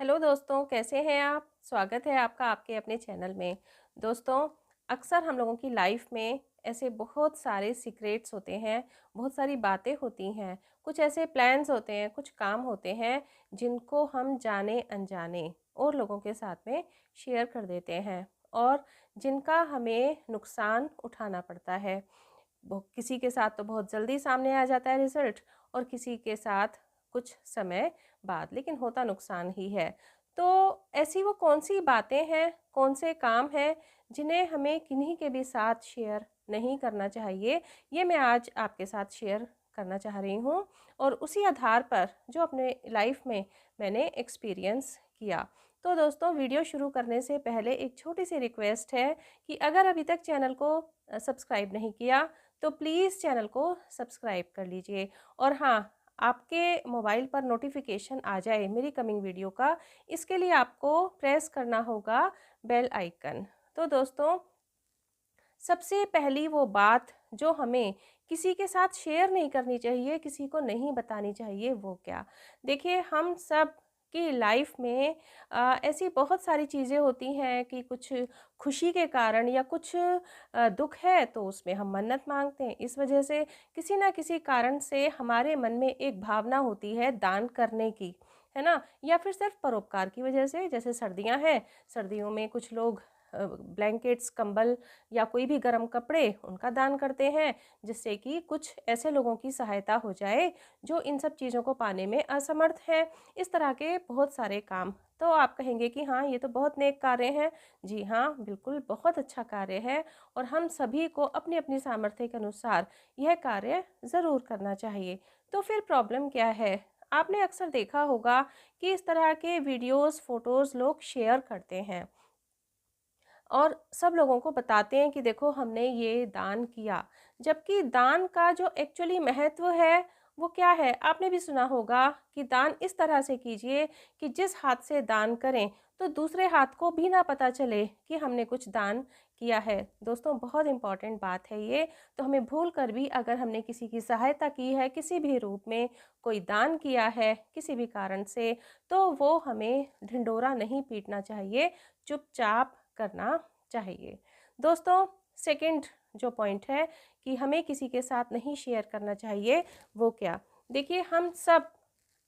Hello दोस्तों, कैसे हैं आप? स्वागत है आपका आपके अपने चैनल में। दोस्तों, अक्सर हम लोगों की लाइफ में ऐसे बहुत सारे सीक्रेट्स होते हैं, बहुत सारी बातें होती हैं, कुछ ऐसे प्लान्स होते हैं, कुछ काम होते हैं जिनको हम जाने अनजाने और लोगों के साथ में शेयर कर देते हैं और जिनका हमें नुकसान उठाना पड़ता है। किसी के साथ तो बहुत जल्दी सामने आ जाता है रिजल्ट और किसी के साथ कुछ समय बाद, लेकिन होता नुकसान ही है। तो ऐसी वो कौन सी बातें हैं, कौन से काम हैं जिन्हें हमें किन्हीं के भी साथ शेयर नहीं करना चाहिए, ये मैं आज आपके साथ शेयर करना चाह रही हूँ। और उसी आधार पर जो अपने लाइफ में मैंने एक्सपीरियंस किया। तो दोस्तों, वीडियो शुरू करने से पहले एक छोटी सी रिक्वेस्ट है कि अगर अभी तक चैनल को सब्सक्राइब नहीं किया तो प्लीज़ चैनल को सब्सक्राइब कर लीजिए। और हाँ, आपके मोबाइल पर नोटिफिकेशन आ जाए मेरी कमिंग वीडियो का, इसके लिए आपको प्रेस करना होगा बेल आइकन। तो दोस्तों, सबसे पहली वो बात जो हमें किसी के साथ शेयर नहीं करनी चाहिए, किसी को नहीं बतानी चाहिए, वो क्या? देखिए, हम सब की लाइफ में ऐसी बहुत सारी चीज़ें होती हैं कि कुछ खुशी के कारण या कुछ दुख है तो उसमें हम मन्नत मांगते हैं। इस वजह से किसी ना किसी कारण से हमारे मन में एक भावना होती है दान करने की, है ना? या फिर सिर्फ परोपकार की वजह से। जैसे सर्दियां हैं, सर्दियों में कुछ लोग ब्लैंकेट्स, कंबल या कोई भी गर्म कपड़े उनका दान करते हैं, जिससे कि कुछ ऐसे लोगों की सहायता हो जाए जो इन सब चीज़ों को पाने में असमर्थ हैं। इस तरह के बहुत सारे काम। तो आप कहेंगे कि हाँ, ये तो बहुत नेक कार्य हैं। जी हाँ, बिल्कुल बहुत अच्छा कार्य है और हम सभी को अपनी अपनी सामर्थ्य के अनुसार यह कार्य ज़रूर करना चाहिए। तो फिर प्रॉब्लम क्या है? आपने अक्सर देखा होगा कि इस तरह के वीडियोस, फोटोज़ लोग शेयर करते हैं और सब लोगों को बताते हैं कि देखो, हमने ये दान किया। जबकि दान का जो एक्चुअली महत्व है वो क्या है? आपने भी सुना होगा कि दान इस तरह से कीजिए कि जिस हाथ से दान करें तो दूसरे हाथ को भी ना पता चले कि हमने कुछ दान किया है। दोस्तों, बहुत इम्पॉर्टेंट बात है ये। तो हमें भूल कर भी अगर हमने किसी की सहायता की है, किसी भी रूप में कोई दान किया है किसी भी कारण से, तो वो हमें ढिंढोरा नहीं पीटना चाहिए, चुपचाप करना चाहिए। दोस्तों, सेकंड जो पॉइंट है कि हमें किसी के साथ नहीं शेयर करना चाहिए, वो क्या? देखिए, हम सब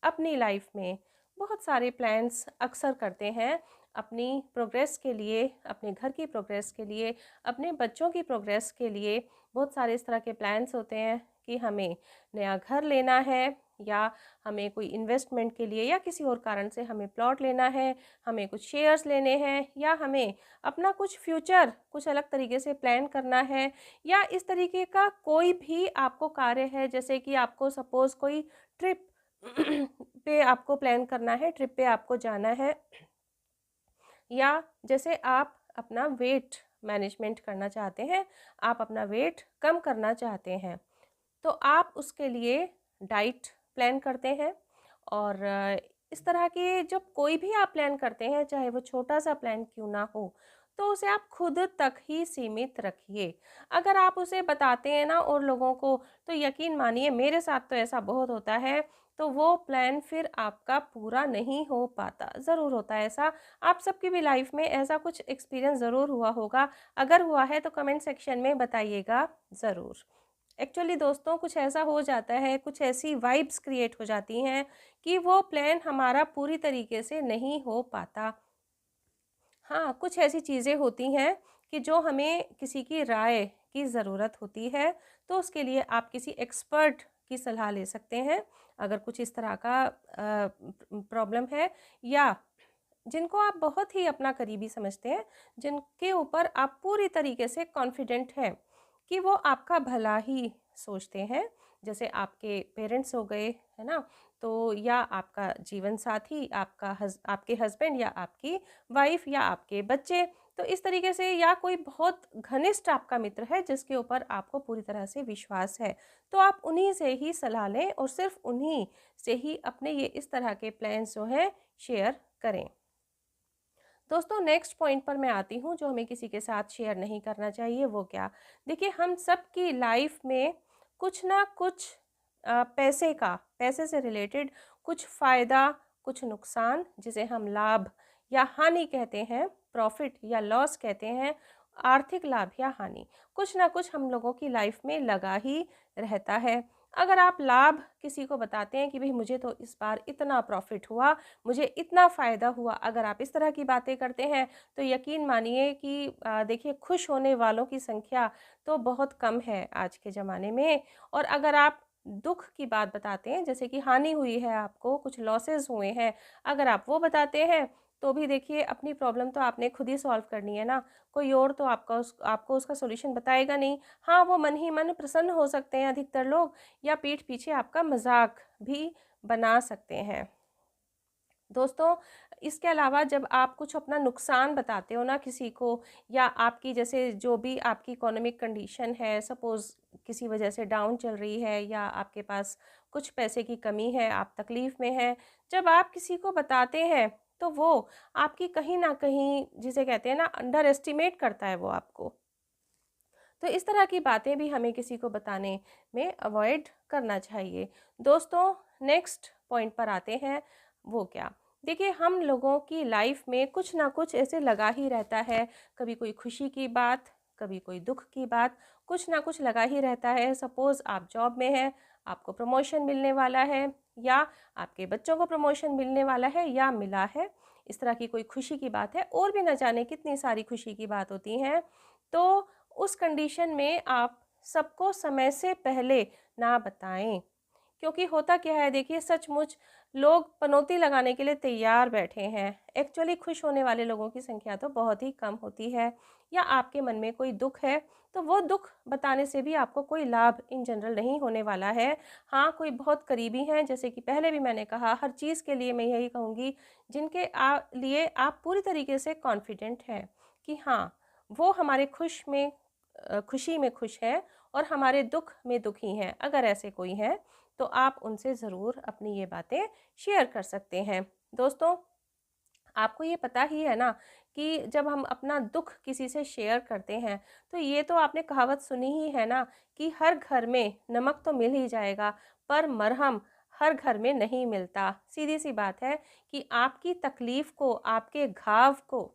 अपनी लाइफ में बहुत सारे प्लान्स अक्सर करते हैं अपनी प्रोग्रेस के लिए, अपने घर की प्रोग्रेस के लिए, अपने बच्चों की प्रोग्रेस के लिए। बहुत सारे इस तरह के प्लान्स होते हैं कि हमें नया घर लेना है, या हमें कोई इन्वेस्टमेंट के लिए या किसी और कारण से हमें प्लॉट लेना है, हमें कुछ शेयर्स लेने हैं, या हमें अपना कुछ फ्यूचर कुछ अलग तरीके से प्लान करना है, या इस तरीके का कोई भी आपको कार्य है। जैसे कि आपको सपोज़ कोई ट्रिप पे आपको प्लान करना है, ट्रिप पे आपको जाना है, या जैसे आप अपना वेट मैनेजमेंट करना चाहते हैं, आप अपना वेट कम करना चाहते हैं, तो आप उसके लिए डाइट प्लान करते हैं। और इस तरह के जब कोई भी आप प्लान करते हैं, चाहे वो छोटा सा प्लान क्यों ना हो, तो उसे आप खुद तक ही सीमित रखिए। अगर आप उसे बताते हैं ना और लोगों को, तो यकीन मानिए, मेरे साथ तो ऐसा बहुत होता है, तो वो प्लान फिर आपका पूरा नहीं हो पाता। ज़रूर होता है ऐसा। आप सबकी भी लाइफ में ऐसा कुछ एक्सपीरियंस ज़रूर हुआ होगा। अगर हुआ है तो कमेंट सेक्शन में बताइएगा ज़रूर। एक्चुअली दोस्तों, कुछ ऐसा हो जाता है, कुछ ऐसी वाइब्स क्रिएट हो जाती हैं कि वो प्लान हमारा पूरी तरीके से नहीं हो पाता। हाँ, कुछ ऐसी चीज़ें होती हैं कि जो हमें किसी की राय की ज़रूरत होती है, तो उसके लिए आप किसी एक्सपर्ट की सलाह ले सकते हैं। अगर कुछ इस तरह का प्रॉब्लम है, या जिनको आप बहुत ही अपना करीबी समझते हैं, जिनके ऊपर आप पूरी तरीके से कॉन्फिडेंट हैं कि वो आपका भला ही सोचते हैं, जैसे आपके पेरेंट्स हो गए, है ना? तो या आपका जीवन साथी, आपके हस्बैंड, या आपकी वाइफ, या आपके बच्चे। तो इस तरीके से, या कोई बहुत घनिष्ठ आपका मित्र है जिसके ऊपर आपको पूरी तरह से विश्वास है, तो आप उन्हीं से ही सलाह लें और सिर्फ उन्हीं से ही अपने ये इस तरह के प्लान्स जो हैं शेयर करें। दोस्तों, नेक्स्ट पॉइंट पर मैं आती हूँ जो हमें किसी के साथ शेयर नहीं करना चाहिए, वो क्या? देखिए, हम सब की लाइफ में कुछ ना कुछ पैसे से रिलेटेड कुछ फ़ायदा, कुछ नुकसान जिसे हम लाभ या हानि कहते हैं, प्रॉफिट या लॉस कहते हैं, आर्थिक लाभ या हानि, कुछ ना कुछ हम लोगों की लाइफ में लगा ही रहता है। अगर आप लाभ किसी को बताते हैं कि भाई मुझे तो इस बार इतना प्रॉफिट हुआ, मुझे इतना फ़ायदा हुआ, अगर आप इस तरह की बातें करते हैं तो यकीन मानिए कि देखिए खुश होने वालों की संख्या तो बहुत कम है आज के ज़माने में। और अगर आप दुख की बात बताते हैं, जैसे कि हानि हुई है आपको, कुछ लॉसेस हुए हैं, अगर आप वो बताते हैं तो भी देखिए अपनी प्रॉब्लम तो आपने खुद ही सॉल्व करनी है ना, कोई और तो आपको उसका सॉल्यूशन बताएगा नहीं। हाँ, वो मन ही मन प्रसन्न हो सकते हैं अधिकतर लोग, या पीठ पीछे आपका मजाक भी बना सकते हैं। दोस्तों, इसके अलावा जब आप कुछ अपना नुकसान बताते हो ना किसी को, या आपकी जैसे जो भी आपकी इकोनॉमिक कंडीशन है, सपोज़ किसी वजह से डाउन चल रही है, या आपके पास कुछ पैसे की कमी है, आप तकलीफ़ में हैं, जब आप किसी को बताते हैं तो वो आपकी कहीं न कहीं, जिसे कहते हैं ना, अंडर एस्टिमेट करता है वो आपको। तो इस तरह की बातें भी हमें किसी को बताने में अवॉइड करना चाहिए। दोस्तों, नेक्स्ट पॉइंट पर आते हैं, वो क्या? देखिए, हम लोगों की लाइफ में कुछ ना कुछ ऐसे लगा ही रहता है, कभी कोई खुशी की बात, कभी कोई दुख की बात, कुछ ना कुछ लगा ही रहता है। सपोज़ आप जॉब में हैं, आपको प्रमोशन मिलने वाला है, या आपके बच्चों को प्रमोशन मिलने वाला है या मिला है, इस तरह की कोई खुशी की बात है, और भी न जाने कितनी सारी खुशी की बात होती हैं। तो उस कंडीशन में आप सबको समय से पहले ना बताएं, क्योंकि होता क्या है, देखिए सचमुच लोग पनौती लगाने के लिए तैयार बैठे हैं। एक्चुअली खुश होने वाले लोगों की संख्या तो बहुत ही कम होती है। या आपके मन में कोई दुख है तो वो दुख बताने से भी आपको कोई लाभ इन जनरल नहीं होने वाला है। हाँ, कोई बहुत करीबी हैं, जैसे कि पहले भी मैंने कहा, हर चीज़ के लिए मैं यही कहूँगी, जिनके लिए आप पूरी तरीके से कॉन्फिडेंट हैं कि हाँ, वो हमारे खुशी में खुश हैं और हमारे दुख में दुखी हैं। अगर ऐसे कोई हैं तो आप उनसे ज़रूर अपनी ये बातें शेयर कर सकते हैं। दोस्तों, आपको ये पता ही है ना कि जब हम अपना दुख किसी से शेयर करते हैं, तो ये तो आपने कहावत सुनी ही है ना कि हर घर में नमक तो मिल ही जाएगा, पर मरहम हर घर में नहीं मिलता। सीधी सी बात है कि आपकी तकलीफ़ को, आपके घाव को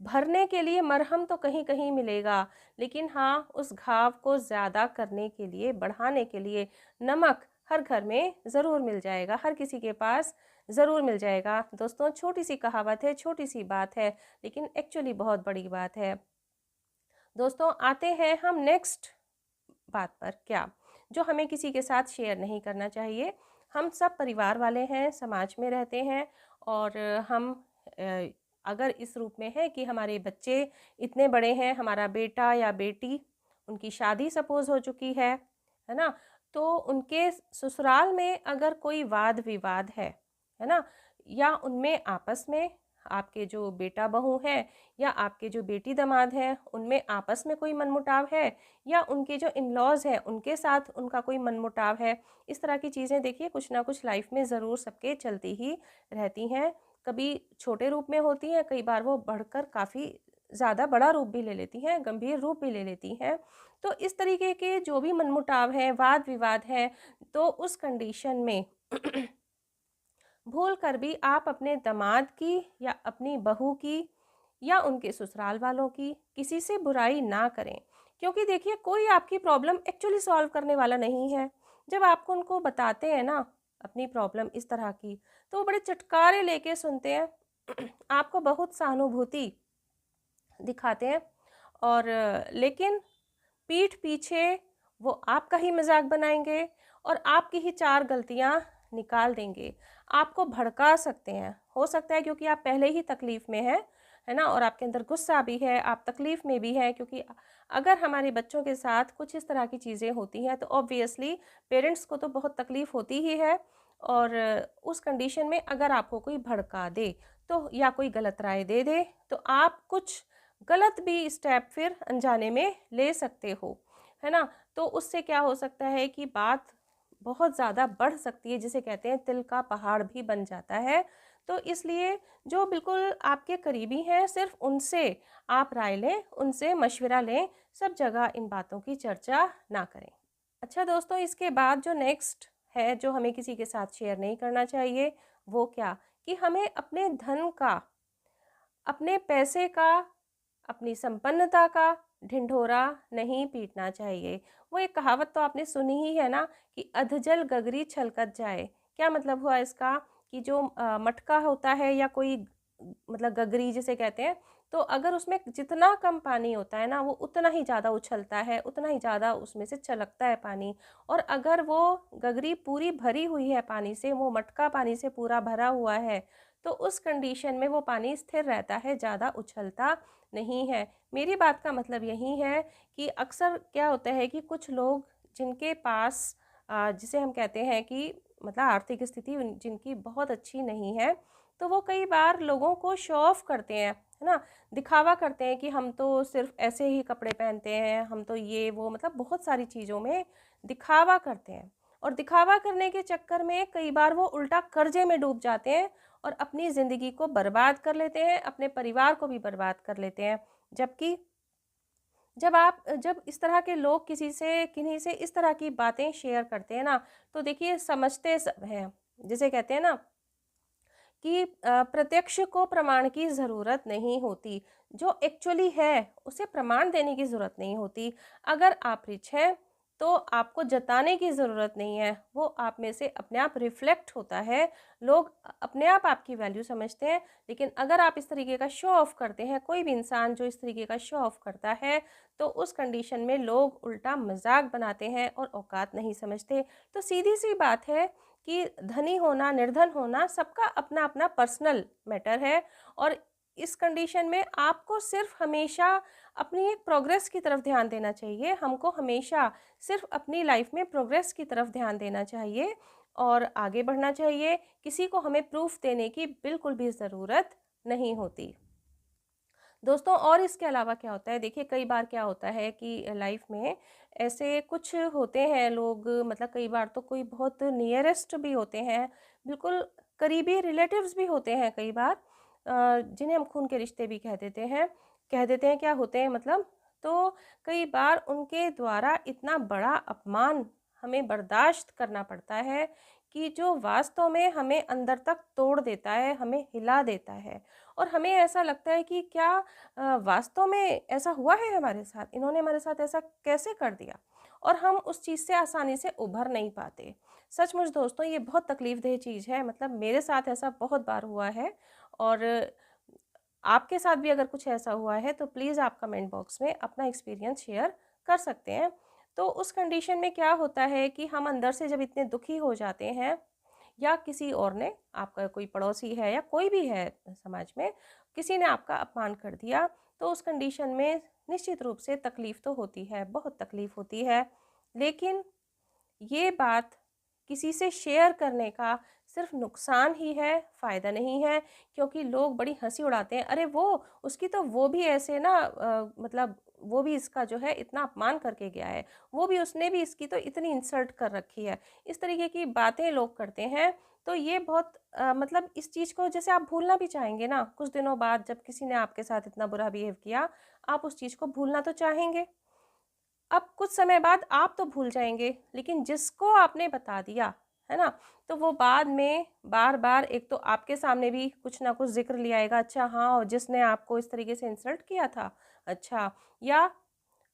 भरने के लिए मरहम तो कहीं-कहीं मिलेगा, लेकिन हाँ, उस घाव को ज़्यादा करने के लिए, बढ़ाने के लिए नमक हर घर में ज़रूर मिल जाएगा, हर किसी के पास ज़रूर मिल जाएगा। दोस्तों, छोटी-सी कहावत है, छोटी-सी बात है, लेकिन एक्चुअली बहुत बड़ी बात है। दोस्तों, आते हैं हम नेक्स्ट बात पर, क्या? जो हमें किसी के साथ शेयर नहीं करना चाहिए। हम सब परिवार वाले हैं, समाज में रहते हैं, और हम अ, अगर इस रूप में है कि हमारे बच्चे इतने बड़े हैं, हमारा बेटा या बेटी, उनकी शादी सपोज़ हो चुकी है ना? तो उनके ससुराल में अगर कोई वाद-विवाद है ना? या उनमें आपस में, आपके जो बेटा बहू हैं या आपके जो बेटी दामाद हैं, उनमें आपस में कोई मनमुटाव है, या उनके जो इन-लॉज़ हैं उनके साथ उनका कोई मनमुटाव है, इस तरह की चीज़ें देखिए कुछ ना कुछ लाइफ में ज़रूर सबके चलती ही रहती हैं। कभी छोटे रूप में होती हैं, कई बार वो बढ़कर काफ़ी ज़्यादा बड़ा रूप भी ले लेती हैं, गंभीर रूप भी ले लेती हैं। तो इस तरीके के जो भी मनमुटाव हैं, वाद-विवाद हैं, तो उस कंडीशन में भूल कर भी आप अपने दामाद की या अपनी बहू की या उनके ससुराल वालों की किसी से बुराई ना करें, क्योंकि देखिए कोई आपकी प्रॉब्लम एक्चुअली सॉल्व करने वाला नहीं है। जब आपको उनको बताते हैं ना अपनी प्रॉब्लम इस तरह की, तो वो बड़े चटकारे लेके सुनते हैं आपको बहुत सहानुभूति दिखाते हैं, और लेकिन पीठ पीछे वो आपका ही मजाक बनाएंगे और आपकी ही चार गलतियां निकाल देंगे, आपको भड़का सकते हैं। हो सकता है क्योंकि आप पहले ही तकलीफ में हैं, है ना, और आपके अंदर गुस्सा भी है, आप तकलीफ में भी हैं, क्योंकि अगर हमारे बच्चों के साथ कुछ इस तरह की चीज़ें होती हैं तो ऑब्वियसली पेरेंट्स को तो बहुत तकलीफ होती ही है। और उस कंडीशन में अगर आपको कोई भड़का दे तो, या कोई गलत राय दे दे, तो आप कुछ गलत भी स्टेप फिर अनजाने में ले सकते हो, है ना। तो उससे क्या हो सकता है कि बात बहुत ज़्यादा बढ़ सकती है, जिसे कहते हैं तिल का पहाड़ भी बन जाता है। तो इसलिए जो बिल्कुल आपके करीबी हैं, सिर्फ उनसे आप राय लें, उनसे मशवरा लें, सब जगह इन बातों की चर्चा ना करें। अच्छा दोस्तों, इसके बाद जो नेक्स्ट है जो हमें किसी के साथ शेयर नहीं करना चाहिए, वो क्या? कि हमें अपने धन का, अपने पैसे का, अपनी संपन्नता का ढिंढोरा नहीं पीटना चाहिए। वो एक कहावत तो आपने सुनी ही है ना कि अधजल गगरी छलकत जाए। क्या मतलब हुआ इसका कि जो मटका होता है या कोई मतलब गगरी जिसे कहते हैं, तो अगर उसमें जितना कम पानी होता है ना, वो उतना ही ज़्यादा उछलता है, उतना ही ज़्यादा उसमें से छलकता है पानी। और अगर वो गगरी पूरी भरी हुई है पानी से, वो मटका पानी से पूरा भरा हुआ है, तो उस कंडीशन में वो पानी स्थिर रहता है, ज़्यादा उछलता नहीं है। मेरी बात का मतलब यही है कि अक्सर क्या होता है कि कुछ लोग जिनके पास जिसे हम कहते हैं कि मतलब आर्थिक स्थिति जिनकी बहुत अच्छी नहीं है, तो वो कई बार लोगों को शो ऑफ करते हैं, है ना? दिखावा करते हैं कि हम तो सिर्फ ऐसे ही कपड़े पहनते हैं, हम तो ये वो मतलब बहुत सारी चीज़ों में दिखावा करते हैं। और दिखावा करने के चक्कर में कई बार वो उल्टा कर्जे में डूब जाते हैं और अपनी ज़िंदगी को बर्बाद कर लेते हैं, अपने परिवार को भी बर्बाद कर लेते हैं। जबकि जब इस तरह के लोग किसी से किन्हीं से इस तरह की बातें शेयर करते हैं ना, तो देखिए समझते सब हैं। जिसे कहते हैं ना कि प्रत्यक्ष को प्रमाण की ज़रूरत नहीं होती। जो एक्चुअली है, उसे प्रमाण देने की ज़रूरत नहीं होती। अगर आप रिच हैं, तो आपको जताने की ज़रूरत नहीं है। वो आप में से अपने आप रिफ्लेक्ट होता है। लोग अपने आप आपकी वैल्यू समझते हैं। लेकिन अगर आप इस तरीके का शो ऑफ करते हैं, कोई भी इंसान जो इस तरीके का शो ऑफ करता है, तो उस कंडीशन में लोग उल्टा मज़ाक बनाते हैं और औकात नहीं समझते। तो सीधी-सी बात है कि धनी होना, निर्धन होना सबका अपना-अपना पर्सनल मैटर है। और इस कंडीशन में आपको सिर्फ हमेशा अपनी एक प्रोग्रेस की तरफ ध्यान देना चाहिए। हमको हमेशा सिर्फ अपनी लाइफ में प्रोग्रेस की तरफ ध्यान देना चाहिए और आगे बढ़ना चाहिए। किसी को हमें प्रूफ देने की बिल्कुल भी ज़रूरत नहीं होती। दोस्तों और इसके अलावा क्या होता है, देखिए कई बार क्या होता है कि लाइफ में ऐसे कुछ होते हैं लोग, मतलब कई बार तो कोई बहुत नियरेस्ट भी होते हैं, बिल्कुल करीबी रिलेटिव्स भी होते हैं कई बार, जिन्हें हम खून के रिश्ते भी कह देते हैं क्या होते हैं मतलब। तो कई बार उनके द्वारा इतना बड़ा अपमान हमें बर्दाश्त करना पड़ता है कि जो वास्तव में हमें अंदर तक तोड़ देता है, हमें हिला देता है। और हमें ऐसा लगता है कि क्या वास्तव में ऐसा हुआ है हमारे साथ? इन्होंने हमारे साथ ऐसा कैसे कर दिया? और हम उस चीज़ से आसानी से उभर नहीं पाते। सचमुच दोस्तों ये बहुत तकलीफ़देह चीज़ है, मतलब मेरे साथ ऐसा बहुत बार हुआ है। और आपके साथ भी अगर कुछ ऐसा हुआ है तो प्लीज़ आप कमेंट बॉक्स में अपना एक्सपीरियंस शेयर कर सकते हैं। तो उस कंडीशन में क्या होता है कि हम अंदर से जब इतने दुखी हो जाते हैं, या किसी और ने, आपका कोई पड़ोसी है या कोई भी है समाज में, किसी ने आपका अपमान कर दिया, तो उस कंडीशन में निश्चित रूप से तकलीफ़ तो होती है, बहुत तकलीफ़ होती है। लेकिन ये बात किसी से शेयर करने का सिर्फ नुकसान ही है, फ़ायदा नहीं है। क्योंकि लोग बड़ी हँसी उड़ाते हैं, अरे उसकी तो वो भी ऐसे ना मतलब वो भी इसका जो है इतना अपमान करके गया है, उसने भी इसकी तो इतनी इंसल्ट कर रखी है। इस तरीके की बातें लोग करते हैं। तो ये बहुत मतलब इस चीज़ को जैसे आप भूलना भी चाहेंगे ना, कुछ दिनों बाद जब किसी ने आपके साथ इतना बुरा बिहेव किया, आप उस चीज़ को भूलना तो चाहेंगे। अब कुछ समय बाद आप तो भूल जाएँगे, लेकिन जिसको आपने बता दिया, है ना? तो वो बाद में बार-बार एक तो आपके सामने भी कुछ ना कुछ ज़िक्र ले आएगा, अच्छा हाँ, और जिसने आपको इस तरीके से इंसल्ट किया था, अच्छा। या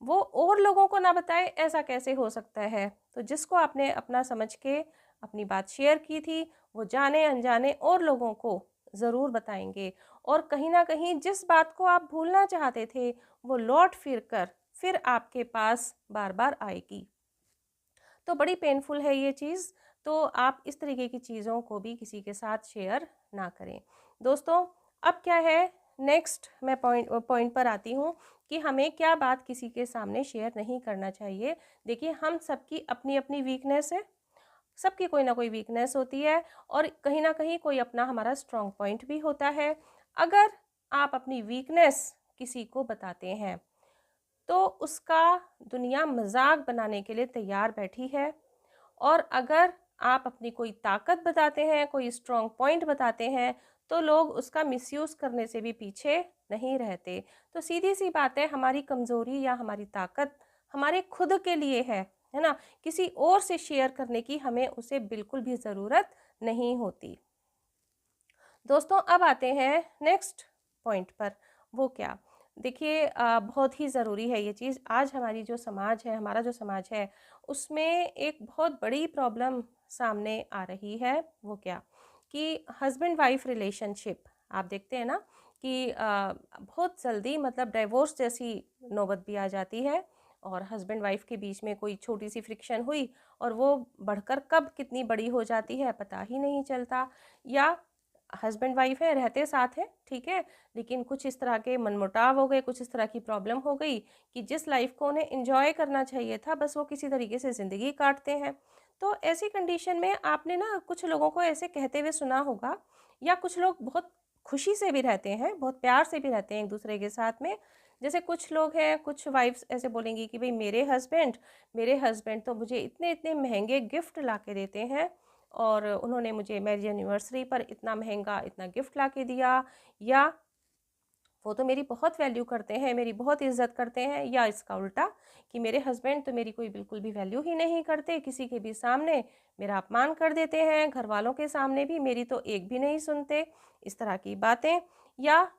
वो और लोगों को ना बताए, ऐसा कैसे हो सकता है? तो जिसको आपने अपना समझ के अपनी बात शेयर की थी, वो जाने-अनजाने और लोगों को ज़रूर बताएँगे। और कहीं न कहीं जिस बात को आप भूलना चाहते थे, वो लौट फिर कर फिर आपके पास बार-बार आएगी। तो बड़ी पेनफुल है ये चीज़, तो आप इस तरीके की चीज़ों को भी किसी के साथ शेयर ना करें। दोस्तों, अब क्या है, नेक्स्ट मैं पॉइंट पर आती हूँ कि हमें क्या बात किसी के सामने शेयर नहीं करना चाहिए। देखिए, हम सबकी अपनी-अपनी वीकनेस है, सबकी कोई ना कोई वीकनेस होती है और कहीं न कहीं कोई अपना हमारा स्ट्रॉन्ग पॉइंट भी होता है। अगर आप अपनी वीकनेस किसी को बताते हैं, तो उसका दुनिया मजाक बनाने के लिए तैयार बैठी है। और अगर आप अपनी कोई ताकत बताते हैं, कोई स्ट्रॉन्ग पॉइंट बताते हैं, तो लोग उसका मिसयूज़ करने से भी पीछे नहीं रहते। तो सीधी सी बात है, हमारी कमज़ोरी या हमारी ताकत हमारे खुद के लिए है ना? किसी और से शेयर करने की हमें उसे बिल्कुल भी ज़रूरत नहीं होती। दोस्तों अब आते हैं नेक्स्ट पॉइंट पर। वो क्या? देखिए बहुत ही ज़रूरी है ये चीज़। आज हमारी जो समाज है, हमारा जो समाज है, उसमें एक बहुत बड़ी प्रॉब्लम सामने आ रही है। वो क्या? कि हस्बैंड वाइफ रिलेशनशिप आप देखते हैं ना कि बहुत जल्दी मतलब डिवोर्स जैसी नौबत भी आ जाती है, और हस्बैंड वाइफ के बीच में कोई छोटी सी फ्रिक्शन हुई और वो बढ़कर कब कितनी बड़ी हो जाती है पता ही नहीं चलता। या हस्बैंड वाइफ है, रहते साथ हैं, ठीक है, लेकिन कुछ इस तरह के मनमुटाव हो गए, कुछ इस तरह की प्रॉब्लम हो गई कि जिस लाइफ को उन्हें एंजॉय करना चाहिए था बस वो किसी तरीके से ज़िंदगी काटते हैं। तो ऐसी कंडीशन में आपने ना कुछ लोगों को ऐसे कहते हुए सुना होगा, या कुछ लोग बहुत खुशी से भी रहते हैं, बहुत प्यार से भी रहते हैं एक दूसरे के साथ में। जैसे कुछ लोग हैं, कुछ वाइफ्स ऐसे बोलेंगी कि भाई मेरे हस्बैंड तो मुझे इतने इतने महंगे गिफ्ट ला के देते हैं, और उन्होंने मुझे मैरिज एनिवर्सरी पर इतना महंगा इतना गिफ्ट ला के दिया, या वो तो मेरी बहुत वैल्यू करते हैं, मेरी बहुत इज्जत करते हैं। या इसका उल्टा कि मेरे हस्बैंड तो मेरी कोई बिल्कुल भी वैल्यू ही नहीं करते, किसी के भी सामने मेरा अपमान कर देते हैं, घर वालों के सामने भी मेरी तो एक भी नहीं सुनते, इस तरह की बातें। या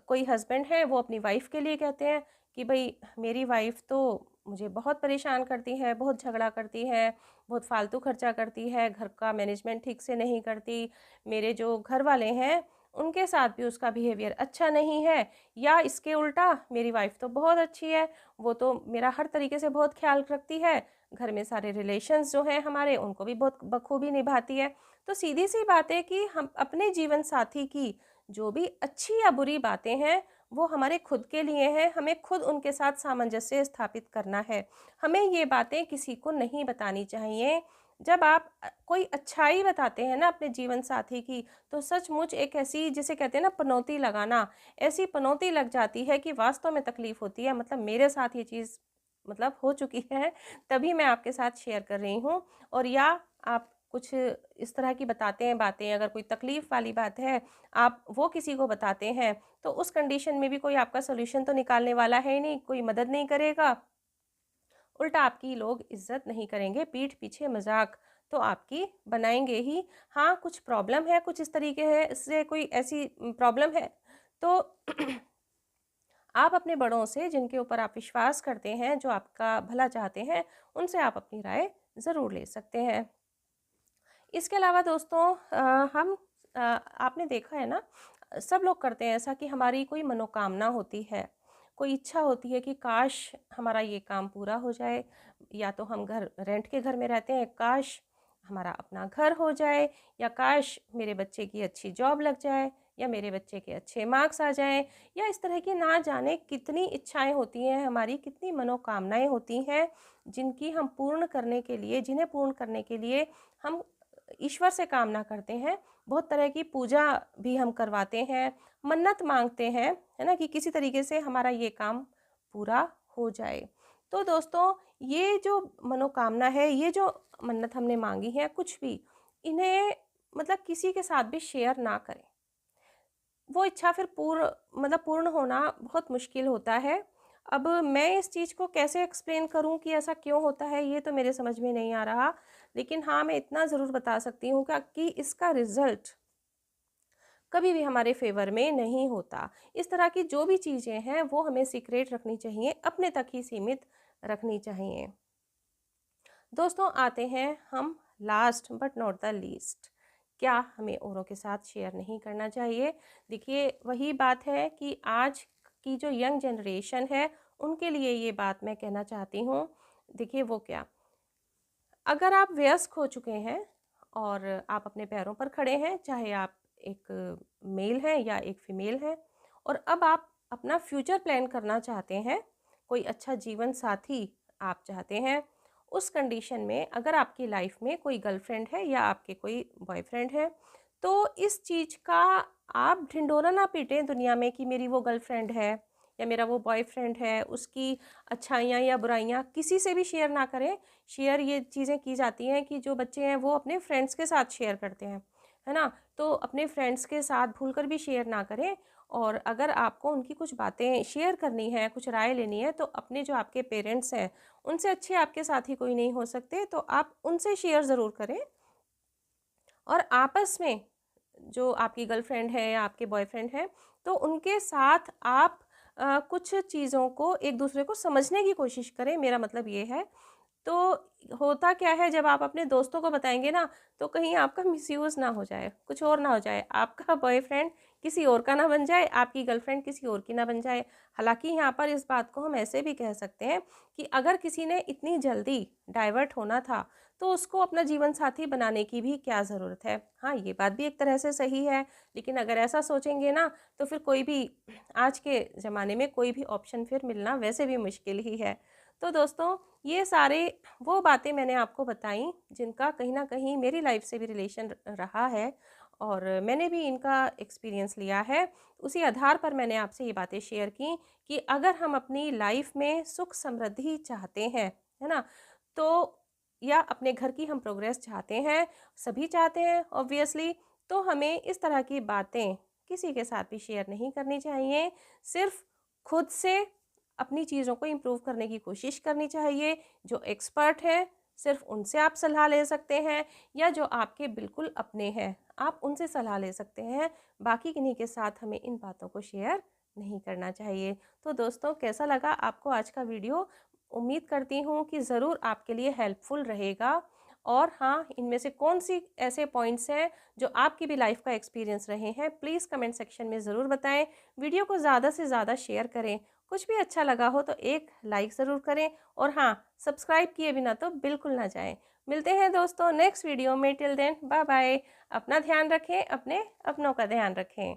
कोई हस्बैंड है वो अपनी वाइफ के लिए कहते हैं कि भाई मेरी वाइफ तो मुझे बहुत परेशान करती है, बहुत झगड़ा करती है, बहुत फालतू खर्चा करती है, घर का मैनेजमेंट ठीक से नहीं करती, मेरे जो घर वाले हैं उनके साथ भी उसका बिहेवियर अच्छा नहीं है। या इसके उल्टा मेरी वाइफ तो बहुत अच्छी है, वो तो मेरा हर तरीके से बहुत ख्याल रखती है, घर में सारे रिलेशंस जो हैं हमारे उनको भी बहुत बखूबी निभाती है। तो सीधी सी बात है कि हम अपने जीवन साथी की जो भी अच्छी या बुरी बातें हैं वो हमारे खुद के लिए हैं, हमें खुद उनके साथ सामंजस्य स्थापित करना है। हमें ये बातें किसी को नहीं बतानी चाहिए। जब आप कोई अच्छाई बताते हैं ना अपने जीवन साथी की, तो सचमुच एक ऐसी जिसे कहते हैं ना पनौती लगाना, ऐसी पनौती लग जाती है कि वास्तव में तकलीफ होती है। मतलब मेरे साथ ये चीज़ मतलब हो चुकी है, तभी मैं आपके साथ शेयर कर रही हूँ। और या आप कुछ इस तरह की बताते हैं बातें, अगर कोई तकलीफ वाली बात है आप वो किसी को बताते हैं, तो उस कंडीशन में भी कोई आपका सॉल्यूशन तो निकालने वाला है ही नहीं, कोई मदद नहीं करेगा, उल्टा आपकी लोग इज्जत नहीं करेंगे, पीठ पीछे मजाक तो आपकी बनाएंगे ही। हाँ कुछ प्रॉब्लम है, कुछ इस तरीके है, इससे कोई ऐसी प्रॉब्लम है तो आप अपने बड़ों से जिनके ऊपर आप विश्वास करते हैं, जो आपका भला चाहते हैं, उनसे आप अपनी राय ज़रूर ले सकते हैं। इसके अलावा दोस्तों हम आपने देखा है ना, सब लोग करते हैं ऐसा कि हमारी कोई मनोकामना होती है, कोई इच्छा होती है कि काश हमारा ये काम पूरा हो जाए, या तो हम घर रेंट के घर में रहते हैं, काश हमारा अपना घर हो जाए, या काश मेरे बच्चे की अच्छी जॉब लग जाए, या मेरे बच्चे के अच्छे मार्क्स आ जाएं, या इस तरह की ना जाने कितनी इच्छाएं होती हैं हमारी, कितनी मनोकामनाएं होती हैं जिनकी हम पूर्ण करने के लिए, जिन्हें पूर्ण करने के लिए हम ईश्वर से कामना करते हैं। बहुत तरह की पूजा भी हम करवाते हैं, मन्नत मांगते हैं, है ना, कि किसी तरीके से हमारा ये काम पूरा हो जाए। तो दोस्तों ये जो मनोकामना है, ये जो मन्नत हमने मांगी है, कुछ भी इन्हें मतलब किसी के साथ भी शेयर ना करें। वो इच्छा फिर पूर्ण होना बहुत मुश्किल होता है। अब मैं इस चीज़ को कैसे एक्सप्लेन करूँ कि ऐसा क्यों होता है, ये तो मेरे समझ में नहीं आ रहा। लेकिन हाँ, मैं इतना ज़रूर बता सकती हूँ कि इसका रिज़ल्ट कभी भी हमारे फ़ेवर में नहीं होता। इस तरह की जो भी चीज़ें हैं, वो हमें सीक्रेट रखनी चाहिए, अपने तक ही सीमित रखनी चाहिए। दोस्तों आते हैं हम last but not the least, क्या हमें औरों के साथ शेयर नहीं करना चाहिए? देखिए वही बात है कि आज की जो यंग जनरेशन है उनके लिए ये बात मैं कहना चाहती हूँ। देखिए वो क्या, अगर आप वयस्क हो चुके हैं और आप अपने पैरों पर खड़े हैं, चाहे आप एक मेल हैं या एक फीमेल हैं, और अब आप अपना फ्यूचर प्लान करना चाहते हैं, कोई अच्छा जीवन साथी आप चाहते हैं, उस कंडीशन में अगर आपकी लाइफ में कोई गर्लफ्रेंड है या आपके कोई बॉयफ्रेंड है, तो इस चीज़ का आप ढिंढोरा ना पीटें दुनिया में कि मेरी वो गर्लफ्रेंड है या मेरा वो बॉयफ्रेंड है, उसकी अच्छाइयाँ या बुराइयाँ किसी से भी शेयर ना करें। शेयर ये चीज़ें की जाती हैं कि जो बच्चे हैं वो अपने फ्रेंड्स के साथ शेयर करते हैं, है ना? तो अपने फ्रेंड्स के साथ भूलकर भी शेयर ना करें। और अगर आपको उनकी कुछ बातें शेयर करनी है, कुछ राय लेनी है, तो अपने जो आपके पेरेंट्स हैं, उनसे अच्छे आपके साथी कोई नहीं हो सकते, तो आप उनसे शेयर ज़रूर करें। और आपस में जो आपकी गर्लफ्रेंड है या आपके बॉयफ्रेंड हैं, तो उनके साथ आप कुछ चीज़ों को एक दूसरे को समझने की कोशिश करें, मेरा मतलब ये है। तो होता क्या है, जब आप अपने दोस्तों को बताएँगे ना, तो कहीं आपका मिसयूज़ ना हो जाए, कुछ और ना हो जाए, आपका बॉयफ्रेंड किसी और का ना बन जाए, आपकी गर्लफ्रेंड किसी और की ना बन जाए। हालाँकि यहाँ पर इस बात को हम ऐसे भी कह सकते हैं कि अगर किसी ने इतनी जल्दी डाइवर्ट होना था, तो उसको अपना जीवन साथी बनाने की भी क्या ज़रूरत है? हाँ, ये बात भी एक तरह से सही है, लेकिन अगर ऐसा सोचेंगे ना, तो फिर कोई भी आज के ज़माने में कोई भी ऑप्शन फिर मिलना वैसे भी मुश्किल ही है। तो दोस्तों, ये सारे वो बातें मैंने आपको बताई जिनका कहीं न कहीं मेरी लाइफ से भी रिलेशन रहा है और मैंने भी इनका एक्सपीरियंस लिया है। उसी आधार पर मैंने आपसे ये बातें शेयर की कि अगर हम अपनी लाइफ में सुख समृद्धि चाहते हैं, है ना? तो या अपने घर की हम प्रोग्रेस चाहते हैं, सभी चाहते हैं ऑब्वियसली, तो हमें इस तरह की बातें किसी के साथ भी शेयर नहीं करनी चाहिए। सिर्फ़ खुद से अपनी चीज़ों को इम्प्रूव करने की कोशिश करनी चाहिए। जो एक्सपर्ट हैं, सिर्फ़ उनसे आप सलाह ले सकते हैं, या जो आपके बिल्कुल अपने हैं, आप उनसे सलाह ले सकते हैं। बाकी किन्हीं के साथ हमें इन बातों को शेयर नहीं करना चाहिए। तो दोस्तों, कैसा लगा आपको आज का वीडियो? उम्मीद करती हूँ कि ज़रूर आपके लिए हेल्पफुल रहेगा। और हाँ, इनमें से कौन-सी ऐसे पॉइंट्स हैं जो आपकी भी लाइफ़ का एक्सपीरियंस रहे हैं, प्लीज़ कमेंट सेक्शन में ज़रूर बताएँ। वीडियो को ज़्यादा से ज़्यादा शेयर करें। कुछ भी अच्छा लगा हो तो एक लाइक ज़रूर करें, और हाँ, सब्सक्राइब किए बिना तो बिल्कुल ना जाएँ। मिलते हैं दोस्तों नेक्स्ट वीडियो में, टिल देन बाय बाय। अपना ध्यान रखें, अपने अपनों का ध्यान रखें।